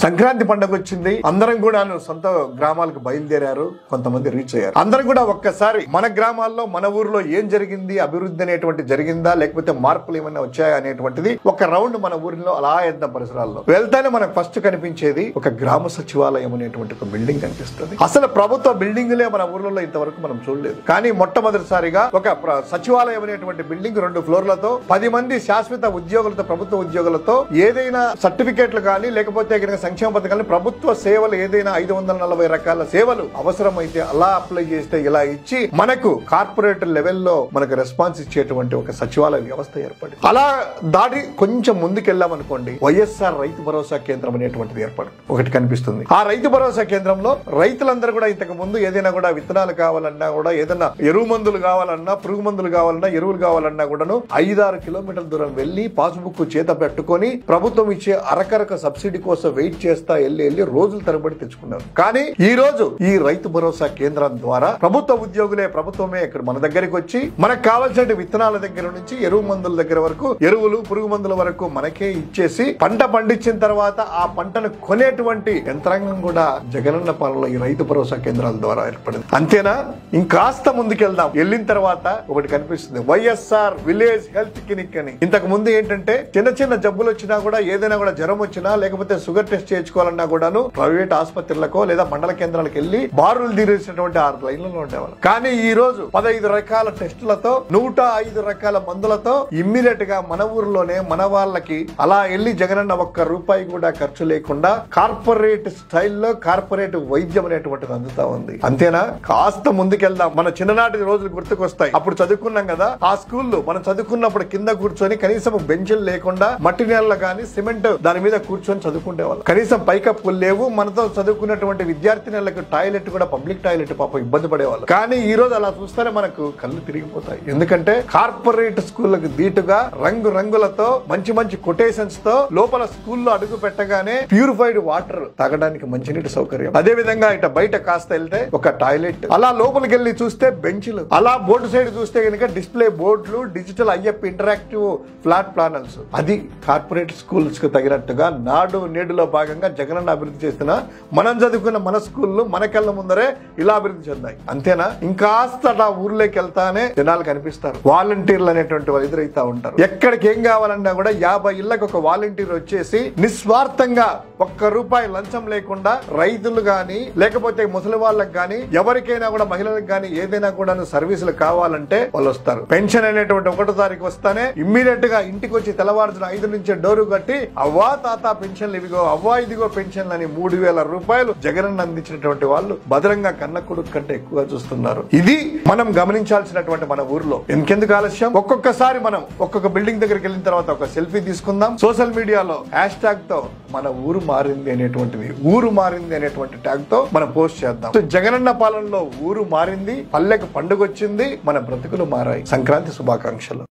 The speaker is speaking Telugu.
సంక్రాంతి పండుగ వచ్చింది. అందరం కూడా సొంత గ్రామాలకు బయలుదేరారు. కొంతమంది రీచ్ అయ్యారు. అందరం కూడా ఒక్కసారి మన గ్రామాల్లో మన ఊర్లో ఏం జరిగింది, అభివృద్ధి అనేటువంటి జరిగిందా లేకపోతే మార్పులు ఏమైనా వచ్చాయా అనేటువంటిది ఒక రౌండ్ మన ఊరిలో అలా వేద్దాం. పరిసరాల్లో వెళ్తానే మనకు ఫస్ట్ కనిపించేది ఒక గ్రామ సచివాలయం అనేటువంటి ఒక బిల్డింగ్ కనిపిస్తుంది. అసలు ప్రభుత్వ బిల్డింగ్లే మన ఊర్లలో ఇంతవరకు మనం చూడలేదు. కానీ మొట్టమొదటిసారిగా ఒక సచివాలయం అనేటువంటి బిల్డింగ్ 2 ఫ్లోర్లతో 10 మంది శాశ్వత ఉద్యోగులతో, ప్రభుత్వ ఉద్యోగులతో ఏదైనా సర్టిఫికేట్లు కానీ లేకపోతే సంక్షేమ పథకాలు, ప్రభుత్వ సేవలు ఏదైనా 540 రకాల సేవలు అవసరమైతే అలా అప్లై చేస్తే ఇలా ఇచ్చి మనకు కార్పొరేట్ లెవెల్లో మనకు రెస్పాన్స్ ఇచ్చేటువంటి ఒక సచివాలయ వ్యవస్థ ఏర్పడింది. అలా దాటి కొంచెం ముందుకెళ్ళాం అనుకోండి, వైఎస్ఆర్ రైతు భరోసా కేంద్రం అనేటువంటిది ఒకటి కనిపిస్తుంది. ఆ రైతు భరోసా కేంద్రంలో రైతులందరూ కూడా ఇంతకు ముందు ఏదైనా కూడా విత్తనాలు కావాలన్నా కూడా, ఏదైనా ఎరువు మందులు కావాలన్నా, పురుగు మందులు కావాలన్నా, ఎరువులు కావాలన్నా కూడాను 5-6 కిలోమీటర్ల దూరం వెళ్లి పాస్బుక్ చేత పెట్టుకొని ప్రభుత్వం ఇచ్చే అరకరక సబ్సిడీ కోసం వెయిట్ చేస్తా వెళ్ళి రోజుల తరబడి తెచ్చుకున్నారు. కానీ ఈ రోజు ఈ రైతు భరోసా కేంద్రం ద్వారా ప్రభుత్వ ఉద్యోగులే, ప్రభుత్వమే ఇక్కడ మన దగ్గరికి వచ్చి మనకు కావాల్సిన విత్తనాల దగ్గర నుంచి ఎరువు మందుల దగ్గర వరకు, ఎరువులు పురుగు మందుల వరకు మనకే ఇచ్చేసి పంట పండించిన తర్వాత ఆ పంటను కొనేటువంటి యంత్రాంగం కూడా జగనన్న పాలనలో ఈ రైతు భరోసా కేంద్రాల ద్వారా ఏర్పడింది. అంతేనా? ఇంకాస్త ముందుకెళ్దాం. వెళ్ళిన తర్వాత ఒకటి కనిపిస్తుంది, వైఎస్ఆర్ విలేజ్ హెల్త్ క్లినిక్ అని. ఇంతకు ముందు ఏంటంటే చిన్న జబ్బులు వచ్చినా కూడా, ఏదైనా కూడా జ్వరం వచ్చినా లేకపోతే షుగర్ టెస్ట్ చేయించుకోవాలన్నా కూడాను ప్రైవేట్ ఆసుపత్రులకో లేదా మండల కేంద్రాలకు వెళ్లి బారులు తీరేసినటువంటి 6 లైన్లలో ఉండేవాళ్ళు. కానీ ఈ రోజు 15 రకాల టెస్టులతో 105 రకాల మందులతో ఇమ్మీడియట్ గా మన ఊర్లోనే మన వాళ్ళకి అలా వెళ్లి జగనన్న ఒక్క రూపాయి కూడా ఖర్చు లేకుండా కార్పొరేట్ స్టైల్లో కార్పొరేట్ వైద్యం అనేటువంటిది అందుతా ఉంది. అంతేనా? కాస్త ముందుకెళ్దాం. మన చిన్ననాటి రోజులు గుర్తుకొస్తాయి. అప్పుడు చదువుకున్నాం కదా, ఆ స్కూల్లో మనం చదువుకున్నప్పుడు కింద కూర్చొని కనీసం బెంచులు లేకుండా మట్టి నేలలు కానీ సిమెంట్ దాని మీద కూర్చొని చదువుకునేవాళ్ళు. కనీసం పైకప్పులు లేవు. మనతో చదువుకున్నటువంటి విద్యార్థినులకు టాయిలెట్ కూడా పబ్లిక్ టాయిలెట్ పాపం ఇబ్బంది పడేవాళ్ళు. కానీ ఈ రోజు అలా చూస్తేనే మనకు కళ్ళు తిరిగిపోతాయి. ఎందుకంటే కార్పొరేట్ స్కూళ్లకు దీటుగా రంగులతో మంచి కొటేషన్స్ తో లోపల స్కూల్లో అడుగు పెట్టగానే ప్యూరిఫైడ్ వాటర్ తాగడానికి మంచినీటి సౌకర్యం. అదే విధంగా ఇట బయట కాస్త వెళ్తే ఒక టాయిలెట్, అలా లోపలికి వెళ్ళి చూస్తే బెంచ్లు, అలా బోర్డు సైడ్ చూస్తే కనుక డిస్ప్లే బోర్డులు, digital if interactive flat planners. అది కార్పొరేట్ స్కూల్స్ కు తగినట్టుగా నాడు నేడులో భాగంగా జగనన్న అభివృద్ధి చేస్తున్న మనం చదువుకున్న మన స్కూళ్ళు మన కళ్ళ ముందరే ఇలా అభివృద్ధి చెందాయి. అంతేనా? ఇంకాస్త అలా ఊర్లోకి వెళ్తానే జనాలు కనిపిస్తారు. వాలంటీర్లు అనేటువంటి వాళ్ళు ఎదురైతా ఉంటారు. ఎక్కడికి ఏం కావాలన్నా కూడా 50 ఇళ్లకు ఒక వాలంటీర్ వచ్చేసి నిస్వార్థంగా ₹1 లంచం లేకుండా రైతులు గాని లేకపోతే ముసలి వాళ్ళకి గాని ఎవరికైనా కూడా మహిళలకు గాని ఏదైనా కూడా సర్వీసులు కావాలంటే వాళ్ళు వస్తారు. పెన్షన్ అనేటువంటి 1వ తారీఖు వస్తానే ఇమ్మీడియట్ గా ఇంటికి వచ్చి తెల్లవారుజున 5 నుంచి డోరు కట్టి అవ్వా తాత పెన్షన్లు ఇవిగో, అవ్వా ఇదిగో పెన్షన్లు అని ₹3000 జగనన్న అందించినటువంటి వాళ్ళు భద్రంగా కన్న కొడుకు కంటే ఎక్కువగా చూస్తున్నారు. ఇది మనం గమనించాల్సినటువంటి మన ఊర్లో. ఇంకెందుకు ఆలస్యం? ఒక్కొక్కసారి మనం ఒక్కొక్క బిల్డింగ్ దగ్గరికి వెళ్ళిన తర్వాత ఒక సెల్ఫీ తీసుకుందాం. సోషల్ మీడియాలో హ్యాష్-ట్యాగ్ తో మన ఊరు మారింది అనేటువంటి ట్యాగ్ తో మనం పోస్ట్ చేద్దాం. జగనన్న పాలనలో ఊరు మారింది, పల్లెకు పండుగ వచ్చింది, మన బ్రతుకులు మారాయి. సంక్రాంతి శుభాకాంక్షలు.